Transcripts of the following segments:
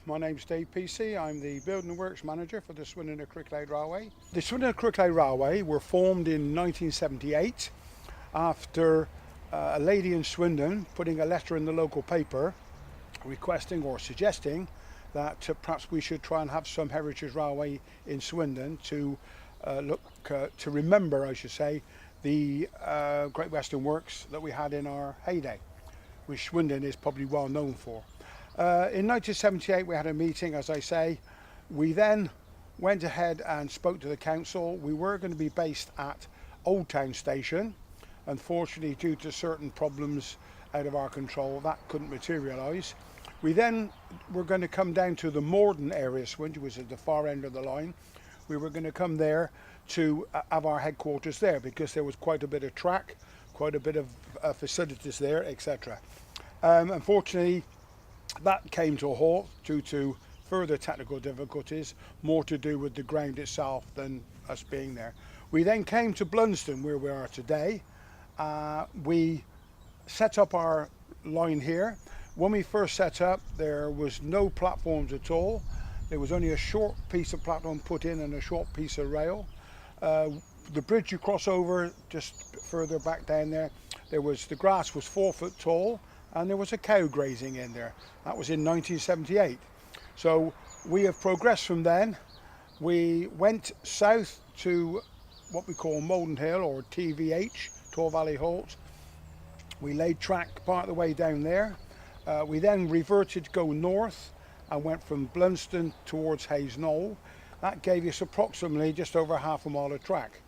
my name's Dave PC. I'm the Building Works Manager for the Swindon and Cricklade Railway. The Swindon and Cricklade Railway were formed in 1978 after a lady in Swindon putting a letter in the local paper requesting or suggesting that perhaps we should try and have some heritage railway in Swindon to to remember, I should say, the Great Western Works that we had in our heyday, which Swindon is probably well known for. In 1978 we had a meeting, as I say. We then went ahead and spoke to the council. We were going to be based at Old Town Station. Unfortunately, due to certain problems out of our control, that couldn't materialise. We then were going to come down to the Morden area, Swindon, which is at the far end of the line. We were going to come there to have our headquarters there because there was quite a bit of track, quite a bit of facilities there, etc. Unfortunately, that came to a halt due to further technical difficulties, more to do with the ground itself than us being there. We then came to Blunsdon, where we are today. We set up our line here. When we first set up, there was no platforms at all. There was only a short piece of platform put in and a short piece of rail. The bridge you cross over just further back down there, the grass was 4 foot tall and there was a cow grazing in there. That was in 1978. So we have progressed from then. We went south to what we call Molden Hill, or TVH, Tor Valley Halt. We laid track part of the way down there. We then reverted to go north and went from Blunsdon towards Hayes Knoll. That gave us approximately just over half a mile of track.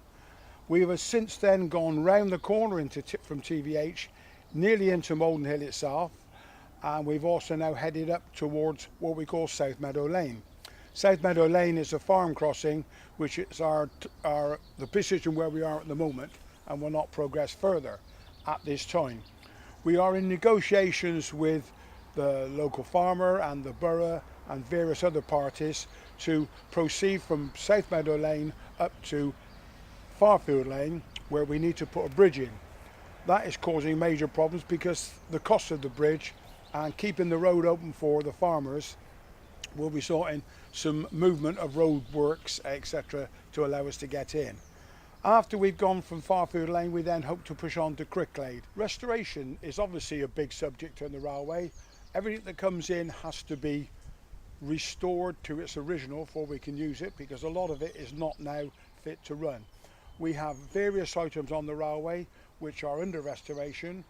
We have since then gone round the corner from TVH, nearly into Molden Hill itself, and we've also now headed up towards what we call South Meadow Lane. South Meadow Lane is a farm crossing, which is the position where we are at the moment, and will not progress further at this time. We are in negotiations with the local farmer and the borough and various other parties to proceed from South Meadow Lane up to Farfield Lane, where we need to put a bridge in. That is causing major problems because the cost of the bridge and keeping the road open for the farmers will result in some movement of road works, etc., to allow us to get in. After we've gone from Farfield Lane, we then hope to push on to Cricklade. Restoration is obviously a big subject on the railway. Everything that comes in has to be restored to its original before we can use it, because a lot of it is not now fit to run. We have various items on the railway which are under restoration.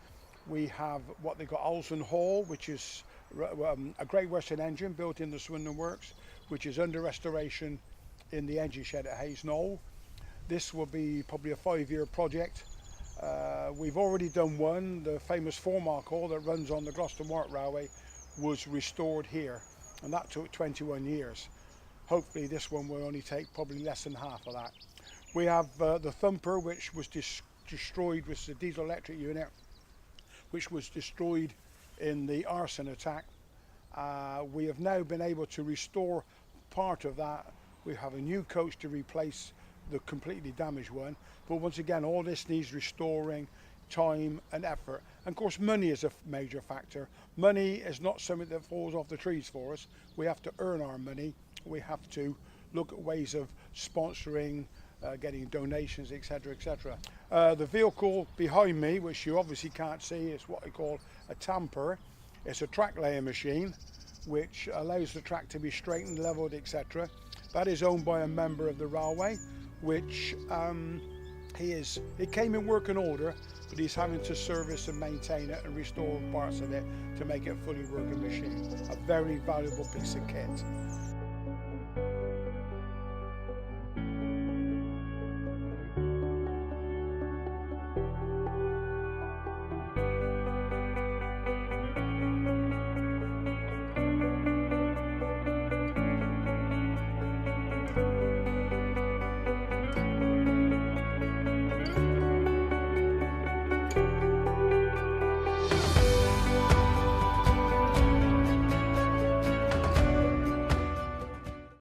We have what they call Olsen Hall, which is a Great Western engine built in the Swindon Works, which is under restoration in the engine shed at Hayes Knoll. This will be probably a 5-year project. We've already done one. The famous 4-mark hall that runs on the Gloucester-Warwick Railway was restored here, and that took 21 years. Hopefully this one will only take probably less than half of that. We have the Thumper, which was destroyed, with the diesel electric unit, which was destroyed in the arson attack. We have now been able to restore part of that. We have a new coach to replace the completely damaged one, but once again all this needs restoring, time and effort, and of course money is a major factor. Money is not something that falls off the trees for us. We have to earn our money. We have to look at ways of sponsoring, getting donations, etc., etc. The vehicle behind me, which you obviously can't see, is what I call a tamper. It's a track layer machine which allows the track to be straightened, levelled, etc. That is owned by a member of the railway, which it came in working order, but he's having to service and maintain it and restore parts of it to make it a fully working machine. A very valuable piece of kit.